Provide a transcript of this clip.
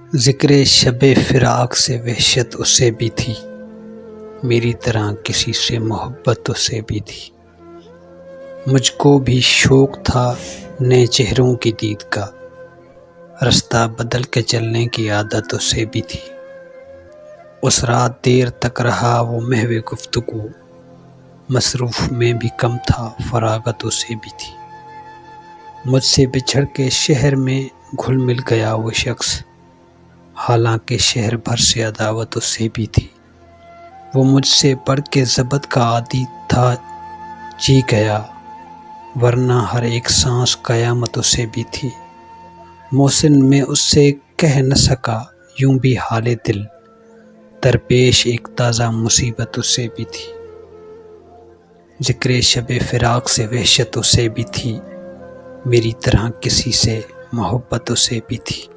ज़िक्र शबे फ़िराक़ से वहशत उसे भी थी, मेरी तरह किसी से मोहब्बत उसे भी थी। मुझको भी शौक़ था नए चेहरों की दीद का, रास्ता बदल के चलने की आदत उसे भी थी। उस रात देर तक रहा वो महवे गुफ्तगू, मसरूफ़ में भी कम था फ़राग़त उसे भी थी। मुझसे बिछड़ के शहर में घुल मिल गया वो शख्स, हालांकि शहर भर से अदावत उसे भी थी। वो मुझसे बढ़ के ज़बत का आदी था, जी गया वरना हर एक सांस क़यामत उसे भी थी। मोहसिन में उससे कह न सका यूं भी हाले दिल, दरपेश एक ताज़ा मुसीबत उसे भी थी। ज़िक्र शबे फ़िराक़ से वहशत उसे भी थी, मेरी तरह किसी से मोहब्बत उसे भी थी।